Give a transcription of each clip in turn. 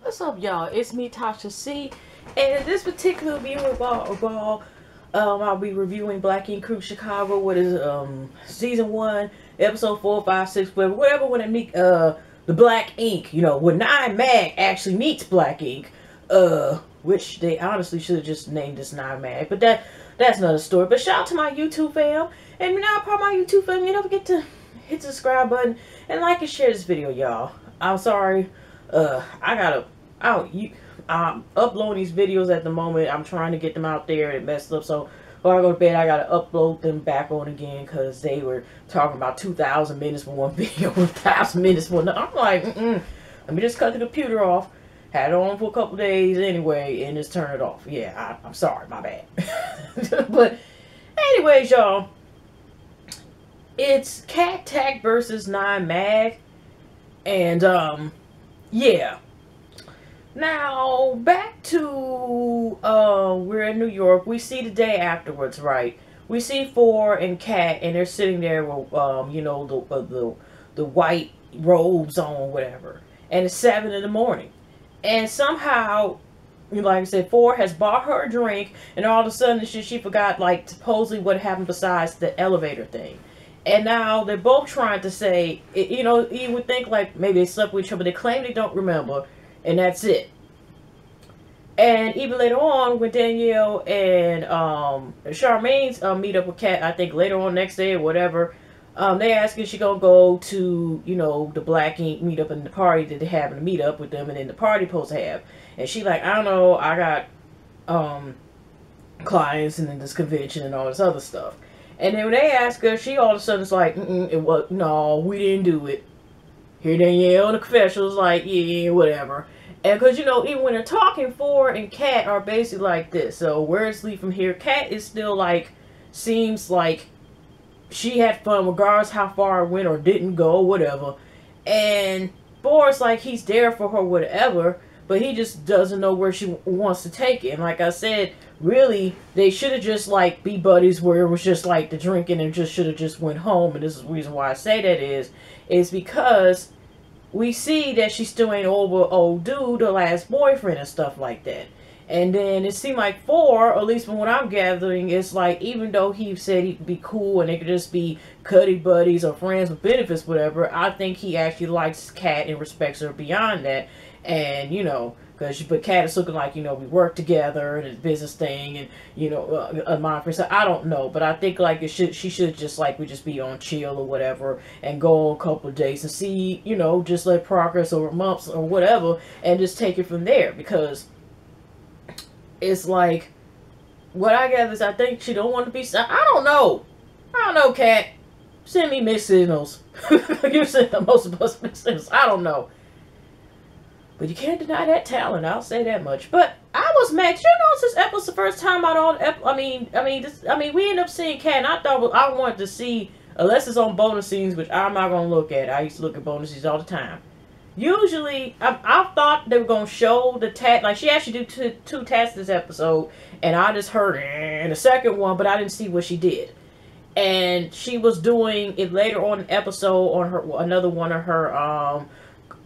What's up, y'all? It's me, Tasha C. And in this particular video I'll be reviewing Black Ink Crew Chicago. What is season 1, episode 4, 5, 6, whatever. When it meet the Black Ink, when Nine Mag actually meets Black Ink, which they honestly should have just named this Nine Mag, but that's another story. But shout out to my YouTube fam, and now part of my YouTube fam, don't forget to hit the subscribe button and like and share this video, y'all. I'm sorry. I'm uploading these videos at the moment. I'm trying to get them out there and it messed up. So before I go to bed, I gotta upload them back on again because they were talking about 2,000 minutes for one video, 1,000 minutes for another. I'm like, let me just cut the computer off. Had it on for a couple days anyway, and just turn it off. Yeah, I'm sorry, my bad. But anyways, y'all, it's Cat Tack versus Nine Mag, and yeah. Now, back to, we're in New York. We see the day afterwards, right? We see Four and Cat, and they're sitting there with, the white robes on, whatever. And it's 7 in the morning. And somehow, like I said, Four has bought her a drink, and all of a sudden she forgot, like, supposedly what happened besides the elevator thing. And now they're both trying to say, you would think, like, maybe they slept with each other, but they claim they don't remember. And that's it. And even later on, when Danielle and Charmaine meet up with Kat, I think later on next day or whatever, they ask if she gonna go to, the Black Ink meet up in the party that they having to meet up with them, and then the party supposed to have. And she like, I don't know, I got clients and then this convention and all this other stuff. And then when they ask her, she all of a sudden is like, no, we didn't do it. Here Danielle and the confessional's like, yeah, whatever. And because, even when they're talking, Four and Kat are basically like this. So where it's lead from here, Kat is still like, seems like she had fun regardless how far it went or didn't go, whatever. And Four's like, he's there for her, whatever, but he just doesn't know where she wants to take it. And like I said, really, they should have just like be buddies where it was just like the drinking and just should have just went home. And this is the reason why I say that is because we see that she still ain't over old dude, her last boyfriend and stuff like that. And then it seemed like Four, or at least from what I'm gathering, it's like even though he said he'd be cool and they could just be cuddy buddies or friends with benefits, whatever, I think he actually likes Kat and respects her beyond that. And, but Kat is looking like, we work together and it's business thing and, a mind so I don't know. But I think like she should just like, we just be on chill or whatever and go on a couple of days and see, just let progress over months or whatever and just take it from there. Because it's like, what I gather is I think she don't want to be, I don't know, Kat. Send me mixed signals. You send most of us mixed signals. I don't know. But you can't deny that talent. I'll say that much. But I was mad. This episode's the first time out all. we end up seeing Kat. And I thought I wanted to see, unless it's on bonus scenes, which I'm not gonna look at. I used to look at bonus scenes all the time. Usually, I thought they were gonna show the tat. Like she actually did two tats this episode, and I just heard in the second one, but I didn't see what she did. And she was doing it later on an episode on her another one of her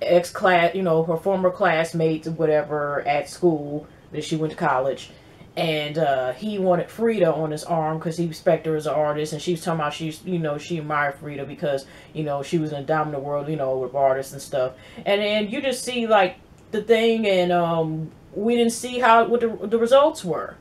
ex-class, her former classmates or whatever at school that she went to college, and he wanted Frida on his arm because he respected her as an artist, and she was talking about she admired Frida because she was in a dominant world with artists and stuff. And then you just see like the thing, and we didn't see what the results were.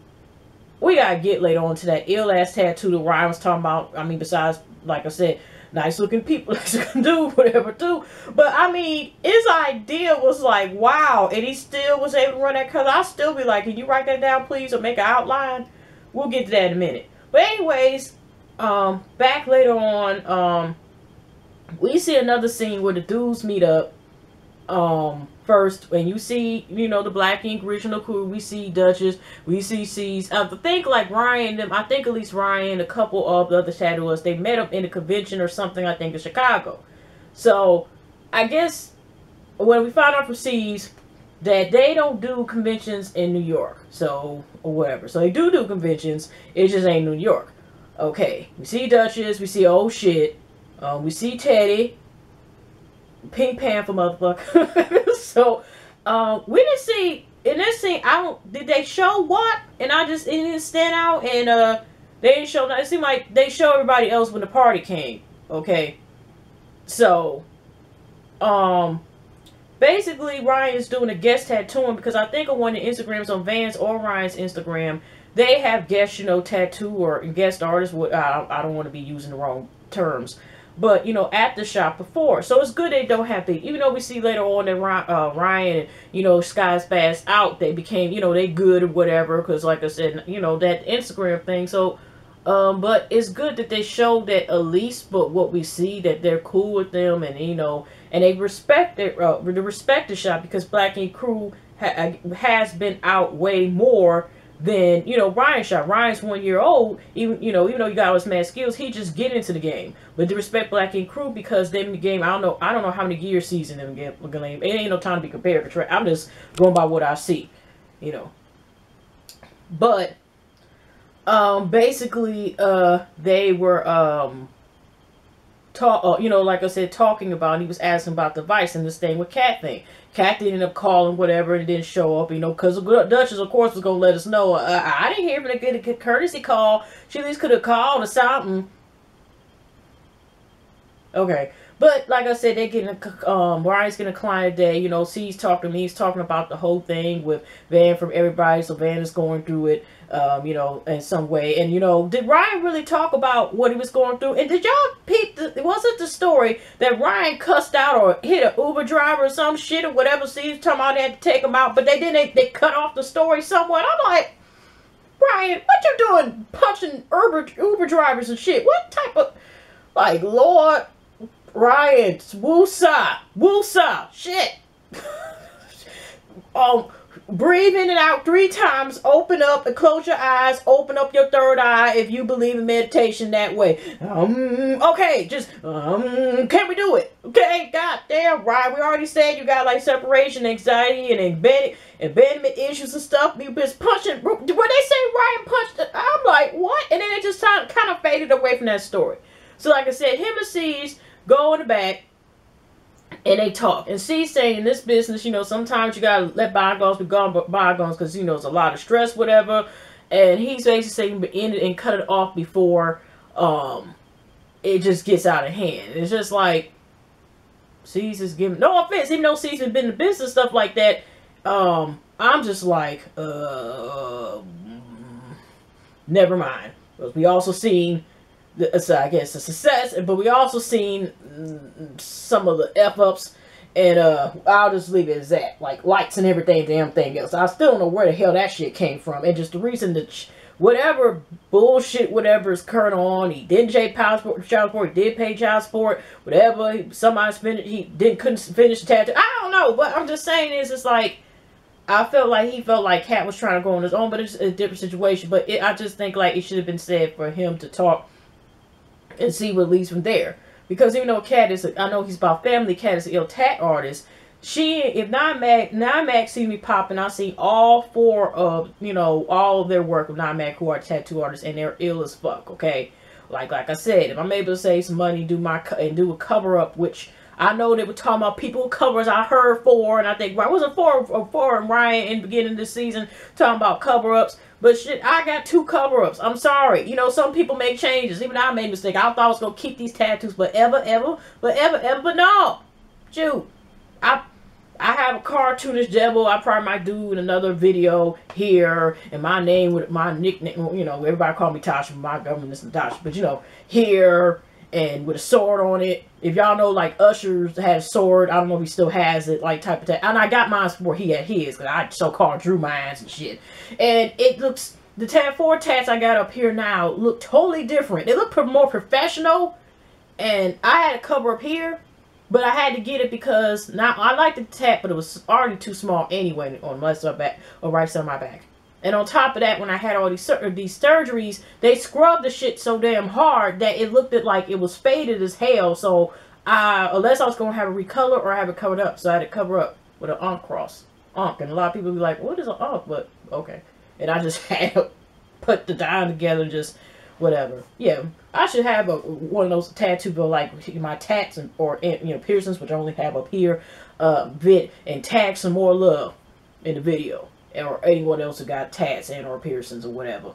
We gotta get later on to that ill ass tattoo that Ryan was talking about. Besides, like I said, nice looking people that can do whatever too. But his idea was like, wow, and he still was able to run that color. I'll still be like, can you write that down please or make an outline? We'll get to that in a minute. But anyways, back later on, we see another scene where the dudes meet up. First, and you see, the Black Ink original crew, we see Duchess, we see C's. I think like Ryan, I think at least Ryan, a couple of the other Shadowers, they met up in a convention or something, I think in Chicago. So, I guess, when we found out from C's, that they don't do conventions in New York, so, or whatever. So they do conventions, it just ain't New York. Okay, we see Duchess, we see Oh Shit, we see Teddy, Pink Panther motherfucker. So, We didn't see in this scene. I don't. Did they show what? And it didn't stand out. And they didn't show. It seemed like they showed everybody else when the party came. Okay. So, basically Ryan's doing a guest tattooing because I think on one of the Instagrams on Van's or Ryan's Instagram, they have guest, tattoo or guest artists. I don't want to be using the wrong terms. But, at the shop before. So it's good they don't have to, even though we see later on that Ryan and, Sky's fast out, they became, they good or whatever. Because like I said, that Instagram thing. So, but it's good that they showed that at least, but what we see, that they're cool with them. And, and they respect the shop because Black Ink Crew has been out way more than Ryan's shot. Ryan's 1 year old. Even though you got all his mad skills, he just get into the game. But to respect Black Ink Crew because they in the game. I don't know how many years season in the game. It ain't no time to be compared. I'm just going by what I see. But basically they were like I said, talking about, and he was asking about the Vice and this thing with Cat thing. Cat ended up calling whatever and didn't show up, because Duchess, of course, was going to let us know. I didn't hear him get a courtesy call. She at least could have called or something. Okay. But, like I said, they're getting Ryan's getting a client today. C's talking to me. He's talking about the whole thing with Van from everybody. So Van is going through it, in some way. And, did Ryan really talk about what he was going through? And did y'all peep, was it the story that Ryan cussed out or hit an Uber driver or some shit or whatever? C's talking about they had to take him out. But they cut off the story somewhat. I'm like, Ryan, what you doing punching Uber drivers and shit? What type of, like, Lord... Ryan, woosah, shit. Breathe in and out 3 times. Open up and close your eyes. Open up your third eye if you believe in meditation that way. Okay, just, can we do it? Okay, goddamn, Ryan, we already said you got, like, separation anxiety and abandonment issues and stuff. You just punching, when they say Ryan punched, I'm like, what? And then it just kind of faded away from that story. So, like I said, him and C's go in the back and they talk. And C's saying in this business, sometimes you gotta let bygones be bygones because, it's a lot of stress, whatever. And he's basically saying end it and cut it off before it just gets out of hand. It's just like C's is giving, no offense, even though C's has been in business, stuff like that. I'm just like, never mind. Because we also seen I guess a success, but we also seen some of the F-ups, and I'll just leave it as that. Like lights and everything, damn thing else. I still don't know where the hell that shit came from, and just the reason that whatever bullshit, whatever is current on, he didn't pay child support, he did pay child support, whatever. Somebody's finished, couldn't finish the tattoo. I don't know, but I'm just saying is it's like I felt like he felt like Cat was trying to go on his own, but it's a different situation. But I just think like it should have been said for him to talk and see what leads from there. Because even though Cat is, I know he's about family, Cat is an ill tat artist. If Nine Mag sees me popping, I see all 4 of, all of their work of Nine Mag who are tattoo artists, and they're ill as fuck, okay? Like I said, if I'm able to save some money and do a cover up, which I know they were talking about people covers. I heard 4, and I think I wasn't 4 and Ryan in the beginning of this season talking about cover ups. But shit, I got 2 cover-ups. I'm sorry. Some people make changes. Even I made a mistake. I thought I was going to keep these tattoos forever, but no. Shoot. I have a cartoonish devil. I probably might do in another video here. And my name, with my nickname, everybody call me Tasha. My government is Tasha. But, here. And with a sword on it. If y'all know, like, Usher's had a sword. I don't know if he still has it, like, type of tattoo. And I got mine before he had his. Because I so-called drew mine and shit. And it looks, the 4 tats I got up here now look totally different. They look more professional. And I had a cover up here. But I had to get it because, now, I like the tat, but it was already too small anyway on my left side back, or right side of my back. And on top of that, when I had all these surgeries, they scrubbed the shit so damn hard that it looked like it was faded as hell. So, unless I was going to have it recolor or have it covered up. So I had to cover up with an Ankh cross. Ankh. And a lot of people be like, what is an Ankh? But, okay. And I just had to put the dime together and just whatever. Yeah, I should have one of those tattoo, but like my tats or piercings, which I only have up here, bit, and tag some more love in the video, or anyone else who got tats and or piercings or whatever.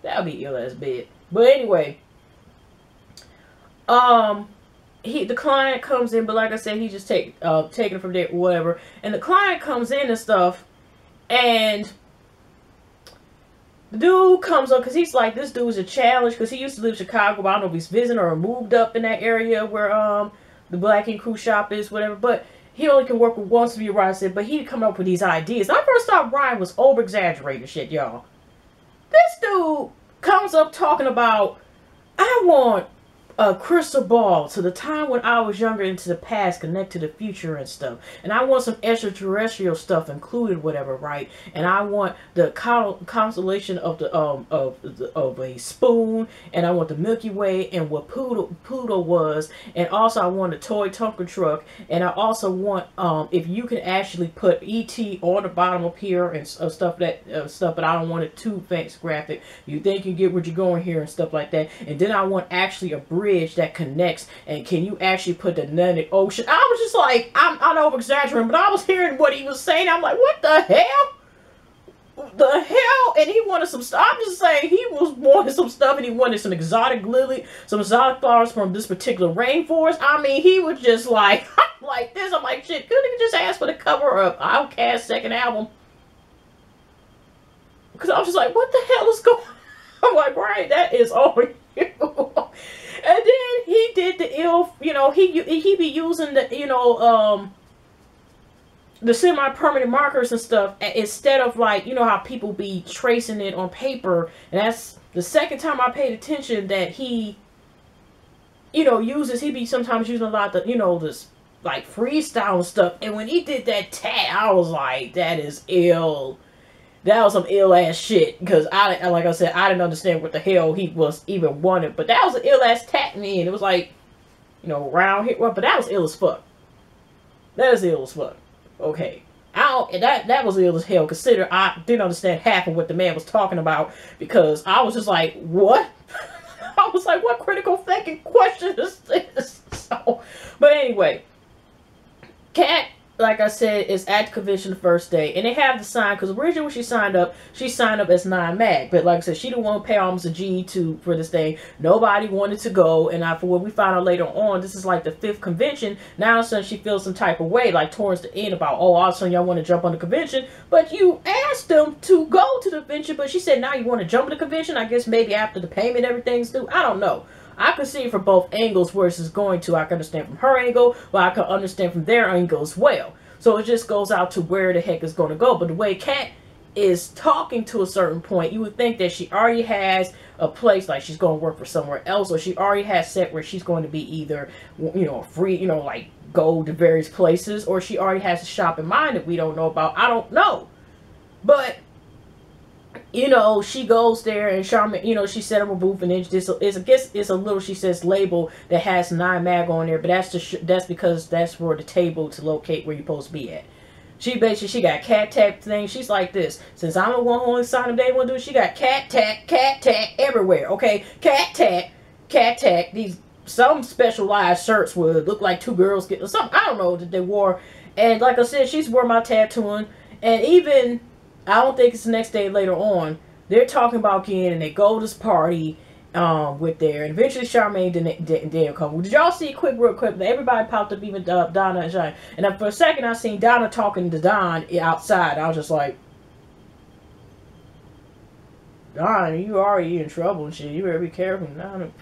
That'll be ill as bit. But anyway, the client comes in, but like I said, he just taking it from there, whatever. And the client comes in and stuff, and the dude comes up because he's like, this dude's a challenge because he used to live in Chicago, but I don't know if he's visiting or moved up in that area where the Black Ink Crew shop is, whatever. But he only can work with one to be right. I said, but he come up with these ideas. And I first thought Ryan was over exaggerating shit, y'all. This dude comes up talking about, I want a crystal ball to the time when I was younger, into the past, connect to the future and stuff. And I want some extraterrestrial stuff included, whatever, right? And I want the constellation of the of a spoon, and I want the Milky Way and what Pluto was, and also I want a toy Tonka truck, and I also want if you can actually put ET on the bottom up here and stuff, but I don't want it too fancy graphic. You think you get what you're going here and stuff like that. And then I want actually a bridge that connects, and can you actually put the Atlantic Ocean? I was just like, I'm over exaggerating, but I was hearing what he was saying. I'm like, what the hell? The hell? And he wanted some stuff. I'm just saying, he was wanting some stuff, and he wanted some exotic lily, some exotic flowers from this particular rainforest. I mean, he was just like, like this. I'm like, shit, couldn't he just ask for the cover of Outkast's second album? Because I was just like, what the hell is going on? I'm like, right, that is over you. And then he did the ill, he be using the, the semi-permanent markers and stuff instead of, like, how people be tracing it on paper. And that's the second time I paid attention that he, he be sometimes using a lot of, this, like, freestyle and stuff. And when he did that tat, I was like, that is ill. That was some ill ass shit, because like I said, I didn't understand what the hell he was even wanted, but that was an ill ass tat me, and it was like, round here, but that was ill as fuck. That is ill as fuck. Okay, that was ill as hell. Consider I didn't understand half of what the man was talking about, because I was just like, what? I was like, what critical thinking question is this? So, but anyway, Kat, like I said, is at the convention the first day. And they have the sign, because originally when she signed up as non-mag. But like I said, she didn't want to pay almost a G for this thing. Nobody wanted to go. And for what we found out later on, this is like the 5th convention. Now all of a sudden she feels some type of way, like towards the end, about, oh, all of a sudden y'all want to jump on the convention. But you asked them to go to the convention. But she said, now you want to jump on the convention? I guess maybe after the payment everything's due. I don't know. I can see it from both angles where this is going to. I can understand from her angle, but I can understand from their angle as well. So it just goes out to where the heck it's going to go. But the way Kat is talking to a certain point, you would think that she already has a place, like she's going to work for somewhere else, or she already has set where she's going to be either, free, like go to various places, or she already has a shop in mind that we don't know about. I don't know. But she goes there, and Charmaine, she set up a booth, and it's I guess it's a little, she says, label that has 9 mag on there, but that's because that's for the table to locate where you're supposed to be at. She got cat tag thing. She's like this. Since I'm the one who only signed up, they want to do it. She got cat tag everywhere. Okay, cat tag. These some specialized shirts would look like 2 girls get something. I don't know that they wore. And like I said, she's wore my tattooing, and even. I don't think it's the next day later on. They're talking about getting, and they go to this party with there. And eventually Charmaine didn't come. Did y'all see real quick? Everybody popped up, even Donna and Charmaine. And then for a second I seen Donna talking to Don outside. I was just like, Don, you already in trouble and shit. You better be careful. Don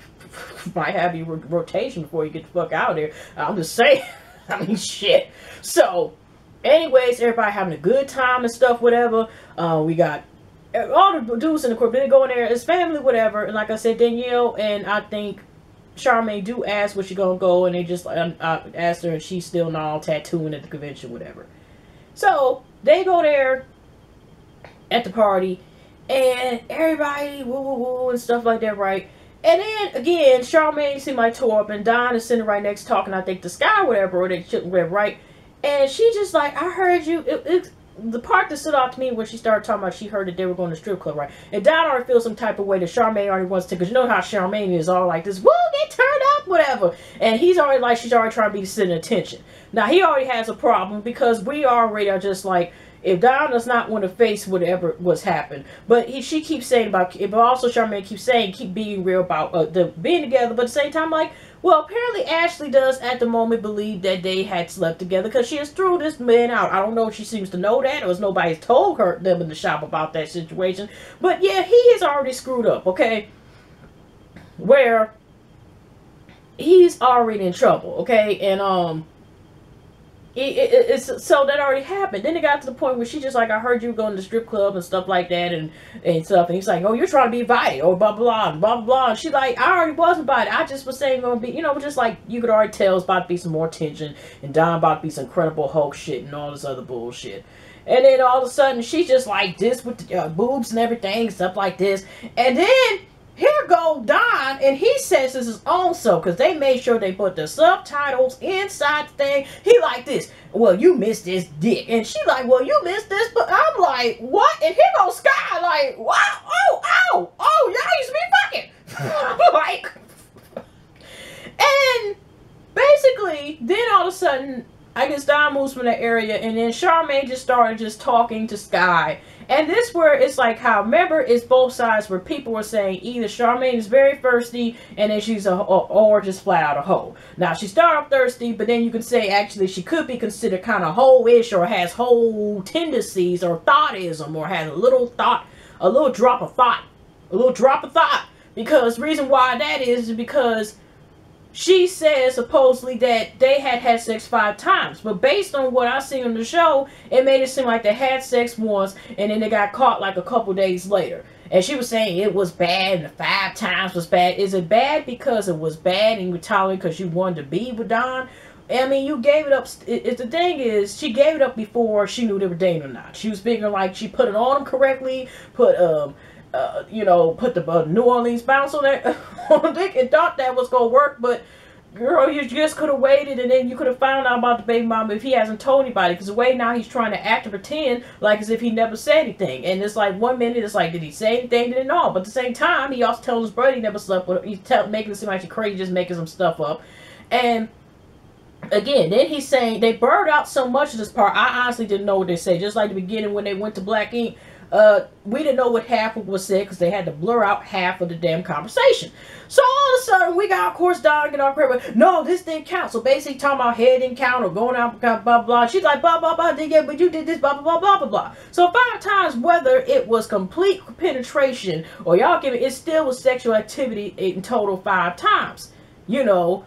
might have your rotation before you get the fuck out of there. I'm just saying. I mean, shit. So, anyways, everybody having a good time and stuff, whatever. We got all the dudes in the corp. They go in there, it's family, whatever. And like I said, Danielle and I think Charmaine do ask where she gonna go, and they just asked her, and she's still not all tattooing at the convention, whatever. So they go there at the party, and everybody woo woo woo and stuff like that, right? And then again, Charmaine seemed like tore up, and Don is sitting right next talking, I think, to Sky, whatever, or they shouldn't, whatever, right? And she just like, I heard you. the part that stood out to me when she started talking about she heard that they were going to strip club, right? And Don already feels some type of way that Charmaine already wants to, because you know how Charmaine is all like this, woo, get turned up, whatever. And he's already like, she's already trying to be the center of attention. Now, he already has a problem because we already are just like, if Don does not want to face whatever was happened, but she keeps saying about, but also Charmaine keeps saying, keep being real about the being together, but at the same time, like, well, apparently Ashley does at the moment believe that they had slept together because she has threw this man out. I don't know if she seems to know that or if nobody's told her them in the shop about that situation, but yeah, he is already screwed up, okay, where he's already in trouble, okay, and it's so that already happened. Then it got to the point where she just like, I heard you going to the strip club and stuff like that and stuff. And he's like, oh, you're trying to be invited or blah, blah, blah, blah, blah. And she's like, I already was invited. I just was saying going to be, you know, just like you could already tell it's about to be some more tension and Don about to be some Incredible Hulk shit and all this other bullshit. And then all of a sudden she's just like this with the boobs and everything, stuff like this. And then here go Don, and he says this is own self because they made sure they put the subtitles inside the thing. He like this, well, you missed this dick. And she like, well, you missed this, but I'm like, what? And here goes Sky like, wow, oh, y'all used to be fucking. Like, and basically, then all of a sudden, I guess Don moves from that area, and then Charmaine just started just talking to Sky. And this where it's like how, remember, it's both sides where people were saying either Charmaine is very thirsty and then she's or just flat out a hoe. Now, she started off thirsty, but then you can say actually she could be considered kind of hoe-ish or has whole tendencies or thoughtism or has a little thought, a little drop of thought. Because the reason why that is because she says supposedly that they had sex 5 times. But based on what I seen on the show, it made it seem like they had sex once and then they got caught like a couple days later. And she was saying it was bad and the 5 times was bad. Is it bad because it was bad and you were tolerating because you wanted to be with Don? I mean, you gave it up. The thing is, she gave it up before she knew they were dating or not. She was figuring like she put it on him correctly, you know, put the New Orleans bounce on that on dick and thought that was gonna work, but girl, you just could have waited and then you could have found out about the baby mama if he hasn't told anybody. Because the way now he's trying to act and pretend like as if he never said anything. And it's like 1 minute it's like, did he say anything? Didn't know. But at the same time, he also tells his brother he never slept with her. He's making it seem like he's crazy, just making some stuff up. And again, then he's saying they blurred out so much of this part. I honestly didn't know what they say. Just like the beginning when they went to Black Ink. We didn't know what half was said because they had to blur out half of the damn conversation. So all of a sudden, we got, of course, Don getting all crazy. No, this didn't count. So basically, talking about head didn't count or going out, blah, blah, blah. She's like, blah, blah, blah, yeah, but you did this, blah, blah, blah, blah, blah, blah. So 5 times, whether it was complete penetration or y'all give it still was sexual activity in total 5 times. You know,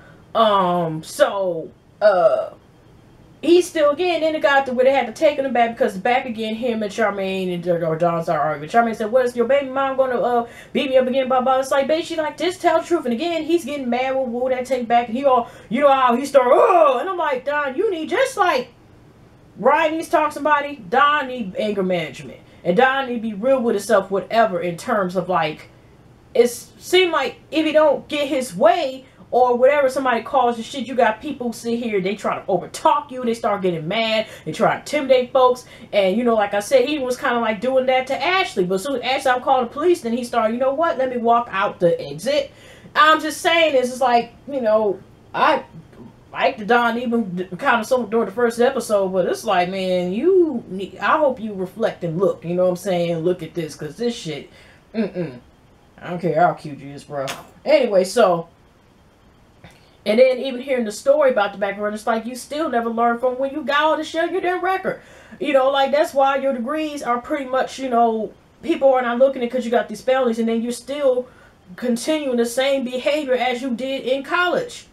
he still, again, then it got to where they had to take him back because back again, him and Charmaine and or Don started arguing. Charmaine said, what is your baby mom going to beat me up again, blah, blah. It's like, baby, she like, just tell the truth. And again, he's getting mad with Woo that take back. And he all, you know how he started, oh. And I'm like, Don, you need, just like Ryan needs to talk to somebody, Don need anger management. And Don need to be real with himself, whatever, in terms of like, it seemed like if he don't get his way, or whatever somebody calls you shit, you got people sit here, they try to overtalk you, they start getting mad, they try to intimidate folks, and you know, like I said, he was kind of like doing that to Ashley, but as soon as Ashley, I'm calling the police, then he started, you know what, let me walk out the exit. I'm just saying this is like, you know, I like the Don even kind of something during the first episode, but it's like, man, I hope you reflect and look, you know what I'm saying, look at this, because this shit, I don't care how cute you is, bro. Anyway, so, and then even hearing the story about the background, it's like you still never learn from when you got all the shit on your damn record. You know, like that's why your degrees are pretty much, you know, people are not looking at because you got these felonies and then you're still continuing the same behavior as you did in college.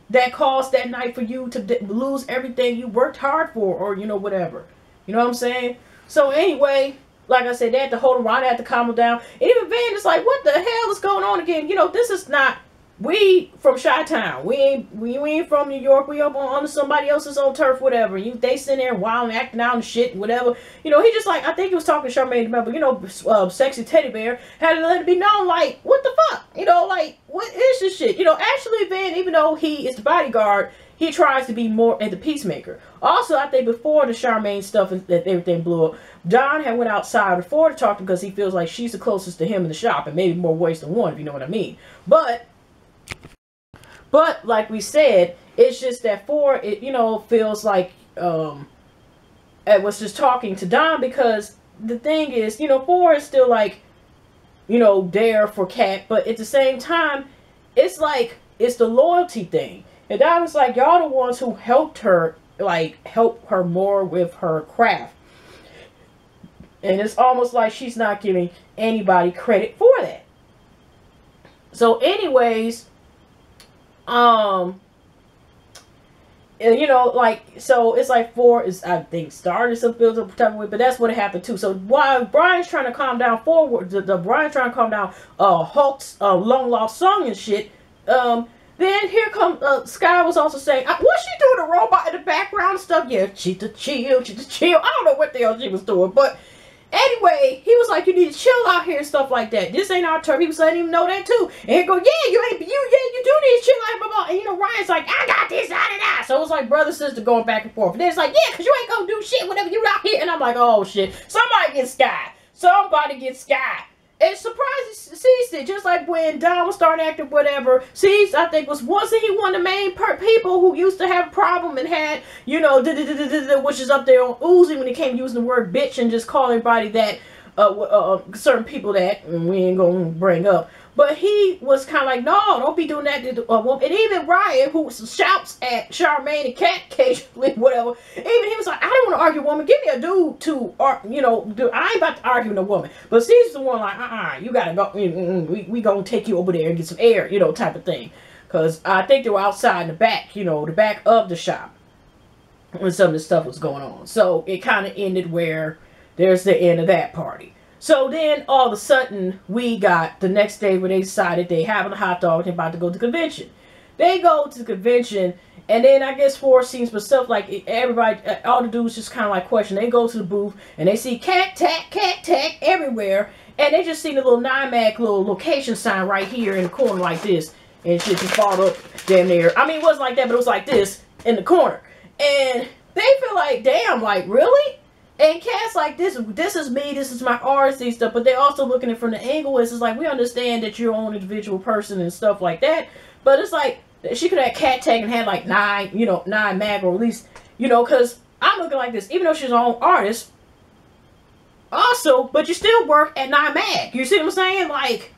That caused that night for you to lose everything you worked hard for or, you know, whatever. You know what I'm saying? So anyway, like I said, they had to hold them right, they had to calm them down. And even Van is like, what the hell is going on again? You know, this is not... We from Chi-Town. We ain't from New York. We up on somebody else's own turf, whatever. They sitting there wild and acting out and shit, whatever. You know, he just like, I think he was talking to Charmaine, remember, you know, sexy teddy bear, had to let it be known, like, what the fuck? You know, like, what is this shit? You know, actually, Van, even though he is the bodyguard, he tries to be more the peacemaker. Also, I think before the Charmaine stuff and that everything blew up, Don had went outside before to talk to him because he feels like she's the closest to him in the shop, and maybe more ways than one, if you know what I mean. But like we said, it's just that Ford, it, you know, feels like Ed was just talking to Don, because the thing is, you know, Ford is still like, you know, there for Kat, but at the same time, it's like, it's the loyalty thing. And Don was like, y'all the ones who helped her, like, help her more with her craft. And it's almost like she's not giving anybody credit for that. So anyways, you know, like, so it's like Ford is, I think, started some build up type of way, but that's what happened too. So while Brian's trying to calm down Forward, the Brian's trying to calm down Hulk's long lost song and shit, then here comes Sky was also saying, what's she doing, a robot in the background and stuff? Yeah, she to chill. I don't know what the hell she was doing, but anyway, he was like, you need to chill out here and stuff like that. This ain't our turn. He was letting him know that too. And he go, yeah, you do need to chill out, blah, blah. And you know, Ryan's like, I got this, da. So it was like brother, sister going back and forth. And then it's like, yeah, because you ain't gonna do shit whenever you out here. And I'm like, oh shit. Somebody get Sky. And surprised Cease it, just like when Don was starting acting whatever. Cease, I think, wasn't he one of the main people who used to have a problem and had, you know, which is up there on Uzi when he came using the word bitch and just calling everybody that, certain people that we ain't gonna bring up. But he was kind of like, no, don't be doing that to a woman. And even Ryan, who shouts at Charmaine and Kat occasionally, whatever, even he was like, I don't want to argue with a woman. Give me a dude to, you know, I ain't about to argue with a woman. But Steve's the one like, you got to go, we going to take you over there and get some air, you know, type of thing. Because I think they were outside in the back, you know, the back of the shop when some of this stuff was going on. So it kind of ended where there's the end of that party. So then all of a sudden we got the next day where they decided they having a hot dog and about to go to the convention. They go to the convention, and then I guess Four scenes but stuff like everybody, all the dudes just kind of like question. They go to the booth and they see cat tack everywhere, and they just see the little NIMAC little location sign right here in the corner like this, and shit just fall up damn near. I mean, it wasn't like that, but it was like this in the corner, and they feel like, damn, like really? And Kat's like, this is me, this is my artsy stuff, but they're also looking at it from the angle is, it's like, we understand that you're your own individual person and stuff like that, but it's like, she could have cat tag and had like 9 mag, or at least, you know, because I'm looking like this, even though she's her own artist, also, but you still work at 9 mag, you see what I'm saying? Like,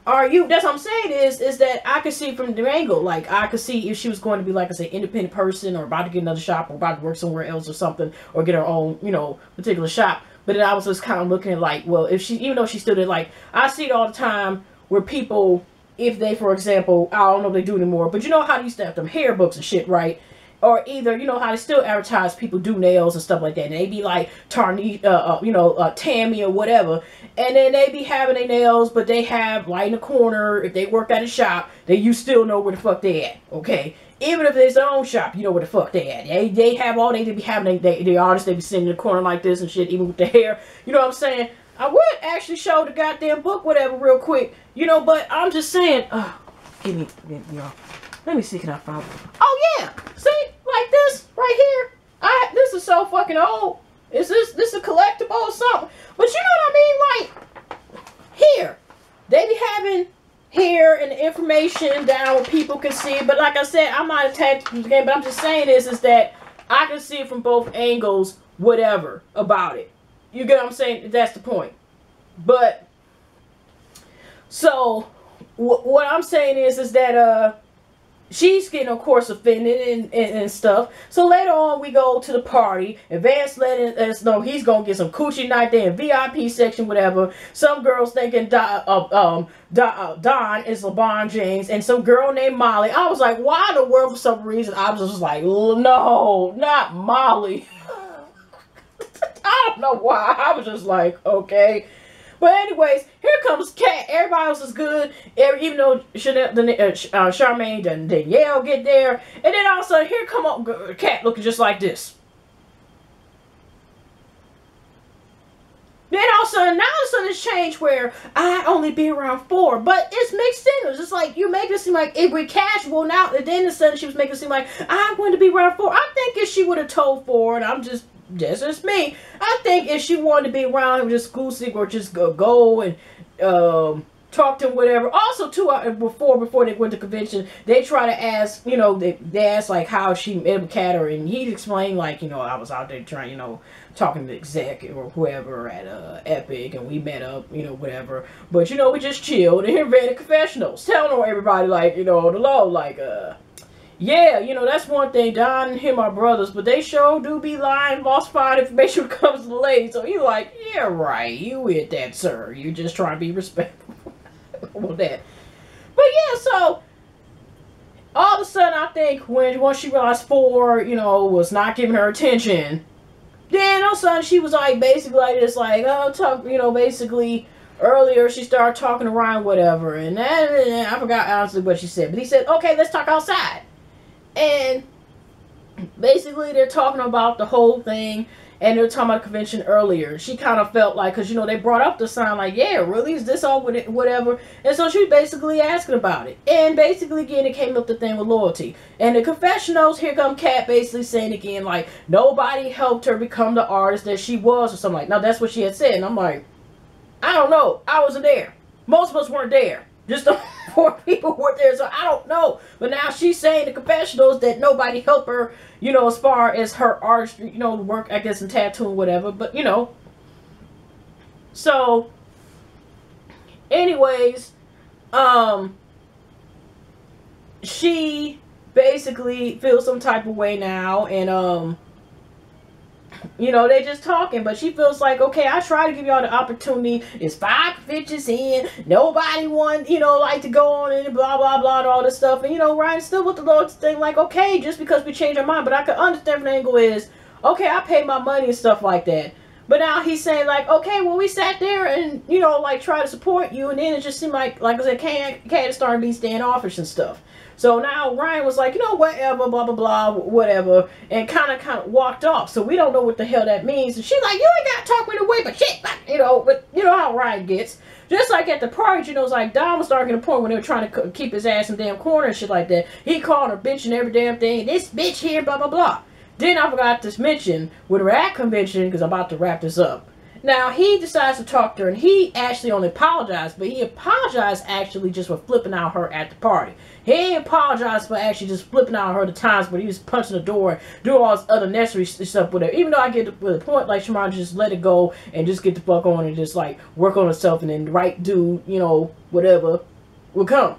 that's what I'm saying is that I could see from the angle, like I could see if she was going to be like I say independent person or about to get another shop or about to work somewhere else or something or get her own, you know, particular shop. But then I was just kind of looking at like, well, if she, even though she still did, like I see it all the time where people, if they, for example, I don't know if they do anymore, but you know how they used to have them hair books and shit, right? Or either, you know, how they still advertise people do nails and stuff like that. And they be like Tammy or whatever. And then they be having their nails, but they have right in the corner. If they work at a shop, you still know where the fuck they at, okay? Even if it's their own shop, you know where the fuck they at. They have all they be having, the artists, they be sitting in the corner like this and shit, even with the hair. You know what I'm saying? I would actually show the goddamn book, whatever, real quick. You know, but I'm just saying, give me, y'all. Let me see, can I find it? Oh yeah, see, like this right here. This is so fucking old. Is this a collectible or something? But you know what I mean? Like here, they be having here and the information down where people can see it. But like I said, I'm not attached to the game. But I'm just saying is that I can see it from both angles, whatever about it. You get what I'm saying? That's the point. But so what I'm saying is that she's getting, of course, offended and stuff. So later on, we go to the party. And Vance letting us know he's going to get some coochie night there in VIP section, whatever. Some girls thinking Don is LeBron James. And some girl named Molly. I was like, why in the world, for some reason, I was just like, no, not Molly. I don't know why. I was just like, okay. But anyways, here comes Kat. Everybody else is good. Even though Charmaine and Danielle get there. And then all of a sudden, here come up Kat looking just like this. Then all of a sudden, now the sudden it's changed where I only be around 4, but it's mixed signals. It's like you make it seem like it be casual now, and then the sudden she was making it seem like I want to be around 4. I think if she would have told 4, and I'm just me, I think if she wanted to be around him, just exclusive or just go and talk to him, whatever. Also, too, before they went to convention, they try to ask, you know, they asked like how she met with Catter, and he explained like, you know, I was out there trying, you know, talking to the exec or whoever at Epic, and we met up, you know, whatever. But you know, we just chilled and read the confessionals, telling everybody like, you know, the law, like, yeah, you know, that's one thing. Don and him are brothers, but they sure do be lying, falsifying information when it comes to the lady. So he's like, yeah, right, you with that, sir. You just trying to be respectful with that. But yeah, so all of a sudden, I think once she realized 4, you know, was not giving her attention, then all of a sudden she was like basically like this, like, oh, talk, you know, basically earlier she started talking to Ryan, whatever, and then I forgot honestly what she said, but he said, okay, let's talk outside. And basically they're talking about the whole thing, and they're talking about the convention earlier. She kind of felt like, because, you know, they brought up the sign, like, yeah, really, is this all with it, whatever. And so she basically asking about it. And basically, again, it came up the thing with loyalty. And the confessionals, here come Kat basically saying again, like, nobody helped her become the artist that she was, or something like, no, that's what she had said. And I'm like, I don't know. I wasn't there. Most of us weren't there. Just the 4 people were there, so I don't know. But now she's saying the confessionals that nobody helped her, you know, as far as her art, you know, work, I guess, in tattooing, whatever. But, you know. So, anyways, she basically feels some type of way now, and, you know, they just talking, but she feels like, okay, I try to give y'all the opportunity. It's 5 bitches in. Nobody want, you know, like to go on and blah, blah, blah, and all this stuff. And, you know, Ryan's still with the Lord's thing, like, okay, just because we change our mind. But I can understand from the angle is, okay, I paid my money and stuff like that. But now he's saying, like, okay, well, we sat there and, you know, like, try to support you. And then it just seemed like I said, Kat is starting to be standoffish and stuff. So now Ryan was like, you know, whatever, blah, blah, blah, whatever, and kind of walked off. So we don't know what the hell that means. And she's like, you ain't got to talk me away, but shit, you know, but you know how Ryan gets. Just like at the party, you know, it's like Don was starting to the point when they were trying to keep his ass in the damn corner and shit like that. He called her bitch and every damn thing. This bitch here, blah, blah, blah. Then I forgot to mention, with her at convention, because I'm about to wrap this up. Now, he decides to talk to her, and he actually only apologized, but he apologized actually just for flipping out her at the party. He ain't apologized for actually just flipping out her the times, but he was punching the door, doing all this other necessary stuff with her. Even though I get to the point, like, Charmaine, just let it go and just get the fuck on and just, like, work on herself, and then the right dude, you know, whatever, will come.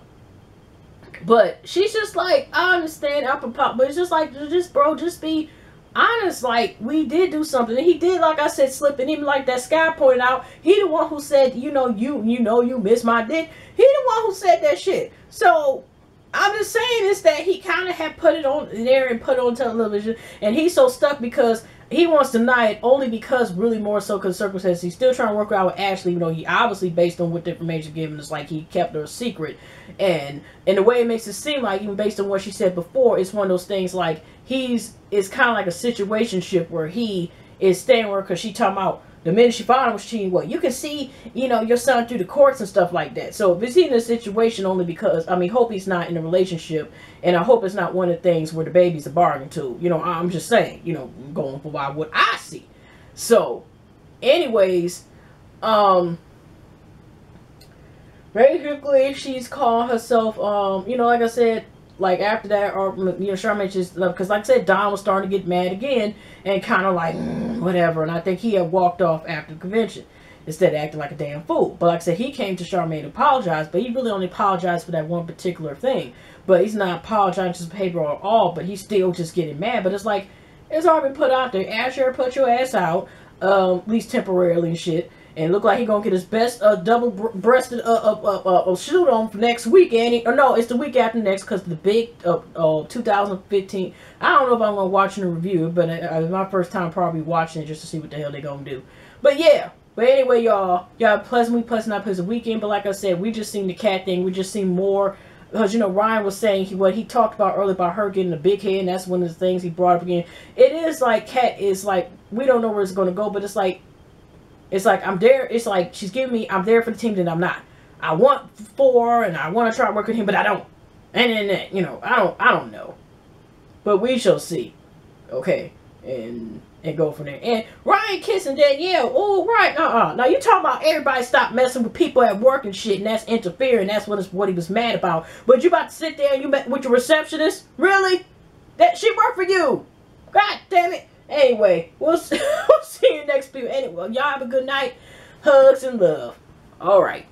But she's just like, I understand, but it's just like, bro, just be honest. Like, we did do something, and he did, like I said, slip. And even like that Sky pointed out, he the one who said, you know, you missed my dick. He the one who said that shit. So I'm just saying is that he kind of had put it on there and put it on television, and he's so stuck because he wants to deny it only because really more so because circumstances. He's still trying to work out with Ashley, even though he obviously, based on what the information given, is like he kept her a secret. And the way it makes it seem like, even based on what she said before, it's one of those things like it's kind of like a situationship where he is staying with her because she talking about the minute she found him was cheating. What you can see, you know, your son through the courts and stuff like that. So if he's in a situation only because, I mean, hope he's not in a relationship, and I hope it's not one of the things where the baby's a bargain too. You know, I'm just saying, you know, going by what I see. So, anyways, basically she's calling herself, you know, like I said, like after that, or you know, Charmaine just, because like I said, Don was starting to get mad again and kind of like whatever, and I think he had walked off after the convention instead of acting like a damn fool. But like I said, he came to Charmaine to apologize, but he really only apologized for that one particular thing. But he's not apologizing for his behavior at all, but he's still just getting mad. But it's like, it's already put out there. Asher, put your ass out, at least temporarily and shit. And look like he gonna get his best double-breasted shoot on for next weekend. Or no, it's the week after next, because the big 2015. I don't know if I'm gonna watch and review it, but it's my first time probably watching it just to see what the hell they gonna do. But yeah. But anyway, y'all not pleasant weekend. But like I said, we just seen the cat thing. We just seen more. Because, you know, Ryan was saying what he talked about earlier about her getting a big head, and that's one of the things he brought up again. It is like Kat is like, we don't know where it's going to go, but it's like, It's like I'm there. It's like she's giving me I'm there for the team, then I'm not. I want for and I want to try to work with him, but I don't. And then you know I don't know. But we shall see. Okay, and go from there. And Ryan kissing Danielle. Oh right, Now you talking about everybody stop messing with people at work and shit, and that's interfering. That's what he was mad about. But you about to sit there and you met with your receptionist? Really? That she worked for you? God damn it. Anyway, we'll see you next video. Anyway, y'all have a good night. Hugs and love. All right.